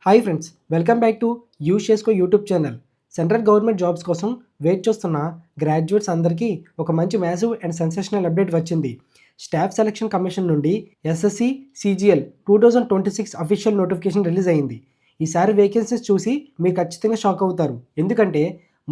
Hi friends, welcome back to use చేసుకో YouTube channel. Central government jobs కోసం wait చేస్తున్న graduates అందరికీ ఒక మంచి మ్యాసివ్ అండ్ సెన్సేషనల్ అప్డేట్ వచ్చింది. స్టాఫ్ సెలక్షన్ కమిషన్ నుండి SSC CGL 2026 official notification release అయింది. ఈసారి వేకెన్సీస్ చూసి మీరు ఖచ్చితంగా షాక్ అవుతారు. ఎందుకంటే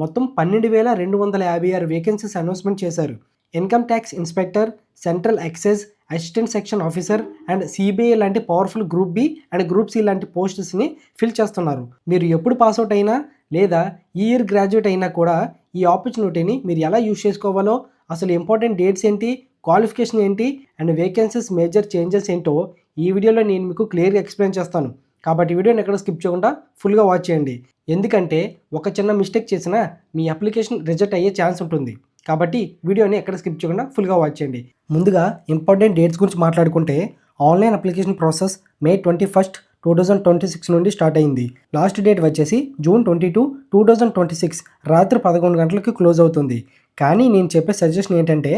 మొత్తం 12,256 వేకెన్సీస్ అనౌన్స్మెంట్ చేశారు. Income tax inspector, central excise assistant section officer and CBI లాంటి powerful group B and group C లాంటి పోస్ట్స్ని ఫిల్ చేస్తున్నారు. మీరు ఎప్పుడు పాస్అవుట్ అయినా లేదా ఈ ఇయర్ గ్రాడ్యుయేట్ అయినా కూడా ఈ ఆపర్చునిటీని మీరు ఎలా యూజ్ చేసుకోవాలో, అసలు ఇంపార్టెంట్ డేట్స్ ఏంటి, క్వాలిఫికేషన్ ఏంటి అండ్ వేకెన్సీస్ మేజర్ చేంజెస్ ఏంటో ఈ వీడియోలో నేను మీకు క్లియర్గా ఎక్స్ప్లెయిన్ చేస్తాను. కాబట్టి వీడియోని ఎక్కడ స్కిప్ చేయకుండా ఫుల్గా వాచ్ చేయండి. ఎందుకంటే ఒక చిన్న మిస్టేక్ చేసినా మీ అప్లికేషన్ రిజెక్ట్ అయ్యే ఛాన్స్ ఉంటుంది. కాబట్టి వీడియోని ఎక్కడ స్కిప్ చేయకుండా ఫుల్గా వాచ్ చేయండి. ముందుగా ఇంపార్టెంట్ డేట్స్ గురించి మాట్లాడుకుంటే ఆన్లైన్ అప్లికేషన్ ప్రాసెస్ May 21, 2026 నుండి స్టార్ట్ అయింది. లాస్ట్ డేట్ వచ్చేసి June 22, 2026 రాత్రి 11 గంటలకు క్లోజ్ అవుతుంది. కానీ నేను చెప్పే సజెషన్ ఏంటంటే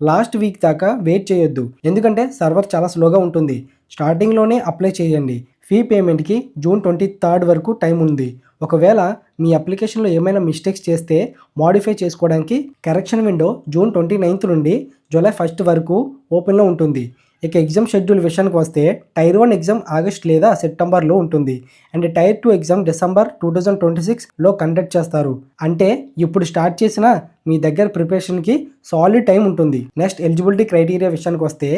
లాస్ట్ వీక్ దాకా వెయిట్ చేయొద్దు. ఎందుకంటే సర్వర్ చాలా స్లోగా ఉంటుంది. స్టార్టింగ్లోనే అప్లై చేయండి. ఫీ పేమెంట్కి June 23 వరకు టైం ఉంది. ఒకవేళ మీ అప్లికేషన్లో ఏమైనా మిస్టేక్స్ చేస్తే మోడిఫై చేసుకోవడానికి కరెక్షన్ విండో June 29 నుండి July 1 వరకు ఓపెన్లో ఉంటుంది. ఇక ఎగ్జామ్ షెడ్యూల్ విషయానికి వస్తే టైర్ 1 ఎగ్జామ్ ఆగస్ట్ లేదా సెప్టెంబర్లో ఉంటుంది అండ్ టైర్ 2 ఎగ్జామ్ December 2026లో కండక్ట్ చేస్తారు. అంటే ఇప్పుడు స్టార్ట్ చేసిన మీ దగ్గర ప్రిపరేషన్కి సాలిడ్ టైం ఉంటుంది. నెక్స్ట్ ఎలిజిబిలిటీ క్రైటీరియా విషయానికి వస్తే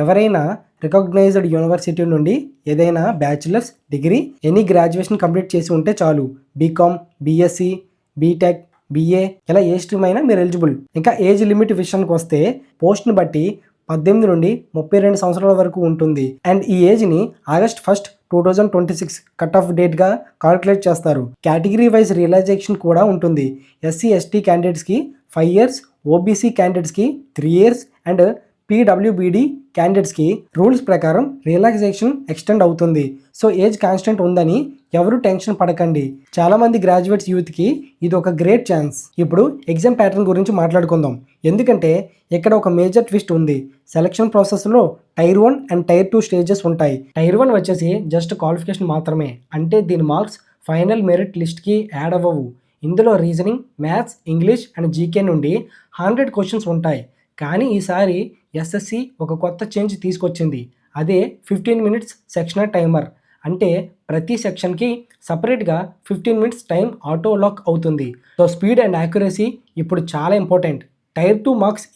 ఎవరైనా రికగ్నైజ్డ్ యూనివర్సిటీ నుండి ఏదైనా bachelors degree any graduation complete చేసి ఉంటే చాలు. బీకామ్, బీఎస్సీ, బీటెక్, బీఏ ఇలా ఏ స్ట్రీమ్ అయినా మీరు ఎలిజిబుల్. ఇంకా ఏజ్ లిమిట్ విషయానికి వస్తే పోస్ట్ని బట్టి 18 నుండి 32 సంవత్సరాల వరకు ఉంటుంది అండ్ ఈ ఏజ్ని August 1, 2026 కట్ ఆఫ్ డేట్గా కాల్కులేట్ చేస్తారు. కేటగిరీ వైజ్ రియలైజేషన్ కూడా ఉంటుంది. ఎస్సీ ఎస్టీ క్యాండిడేట్స్కి 5 years, ఓబీసీ క్యాండిడేట్స్కి 3 years అండ్ పీడబ్ల్యూబీడీ క్యాండిడేట్స్కి రూల్స్ ప్రకారం రిలాక్సేషన్ ఎక్స్టెండ్ అవుతుంది. సో ఏజ్ కాన్స్టెంట్ ఉందని ఎవరు టెన్షన్ పడకండి. చాలామంది గ్రాడ్యుయేట్స్ యూత్కి ఇది ఒక గ్రేట్ ఛాన్స్. ఇప్పుడు ఎగ్జామ్ ప్యాటర్న్ గురించి మాట్లాడుకుందాం. ఎందుకంటే ఇక్కడ ఒక మేజర్ ట్విస్ట్ ఉంది. సెలక్షన్ ప్రాసెస్లో టైర్ 1 అండ్ టైర్ 2 స్టేజెస్ ఉంటాయి. టైర్ 1 వచ్చేసి జస్ట్ క్వాలిఫికేషన్ మాత్రమే. అంటే దీని మార్క్స్ ఫైనల్ మెరిట్ లిస్ట్కి యాడ్ అవ్వవు. ఇందులో reasoning, maths, English and GK నుండి 100 క్వశ్చన్స్ ఉంటాయి. కానీ ఈసారి ఎస్ఎస్సి ఒక కొత్త చేంజ్ తీసుకొచ్చింది. అదే 15 minutes సెక్షనల్ టైమర్. అంటే ప్రతి సెక్షన్కి సపరేట్గా 15 minutes టైం ఆటో లాక్ అవుతుంది. సో స్పీడ్ అండ్ యాక్యురసీ ఇప్పుడు చాలా ఇంపార్టెంట్. టైర్ 2 మార్క్స్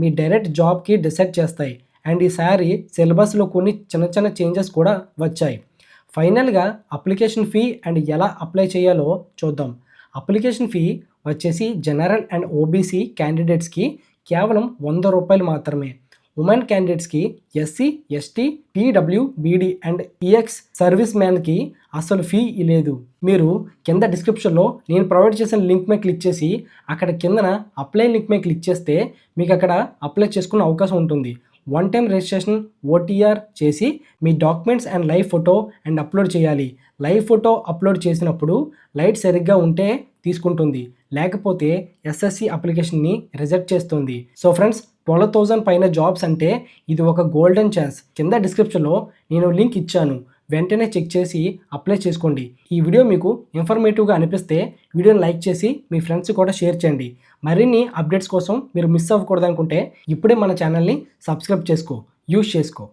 మీ డైరెక్ట్ జాబ్కి డిసైడ్ చేస్తాయి. అండ్ ఈసారి సిలబస్లో కొన్ని చిన్న చేంజెస్ కూడా వచ్చాయి. ఫైనల్గా అప్లికేషన్ ఫీ అండ్ ఎలా అప్లై చేయాలో చూద్దాం. అప్లికేషన్ ఫీ వచ్చేసి జనరల్ అండ్ ఓబీసీ క్యాండిడేట్స్కి కేవలం ₹100 మాత్రమే. ఉమెన్ క్యాండిడేట్స్కి, ఎస్సీ, ఎస్టీ, పీడబ్ల్యూబీడీ అండ్ ఈఎక్స్ సర్వీస్ మ్యాన్కి అసలు ఫీ లేదు. మీరు కింద డిస్క్రిప్షన్లో నేను ప్రొవైడ్ చేసిన లింక్ మీద క్లిక్ చేసి అక్కడ కిందన అప్లై లింక్ మీద క్లిక్ చేస్తే మీకు అక్కడ అప్లై చేసుకునే అవకాశం ఉంటుంది. 1 time రిజిస్ట్రేషన్ ఓటీఆర్ చేసి మీ documents and live photo and upload చేయాలి. లైవ్ ఫోటో అప్లోడ్ చేసినప్పుడు లైట్ సరిగ్గా ఉంటే తీసుకుంటుంది, లేకపోతే ఎస్ఎస్సి అప్లికేషన్ని రిజెక్ట్ చేస్తుంది. సో ఫ్రెండ్స్, 12,000 పైన జాబ్స్ అంటే ఇది ఒక గోల్డెన్ ఛాన్స్. కింద డిస్క్రిప్షన్లో నేను లింక్ ఇచ్చాను, వెంటనే చెక్ చేసి అప్లై చేసుకోండి. ఈ వీడియో మీకు ఇన్ఫర్మేటివ్గా అనిపిస్తే వీడియోని లైక్ చేసి మీ ఫ్రెండ్స్ కూడా షేర్ చేయండి. మరిన్ని అప్డేట్స్ కోసం మీరు మిస్ అవ్వకూడదు అనుకుంటే ఇప్పుడే మన ఛానల్ని సబ్స్క్రైబ్ చేసుకో, యూజ్ చేసుకో.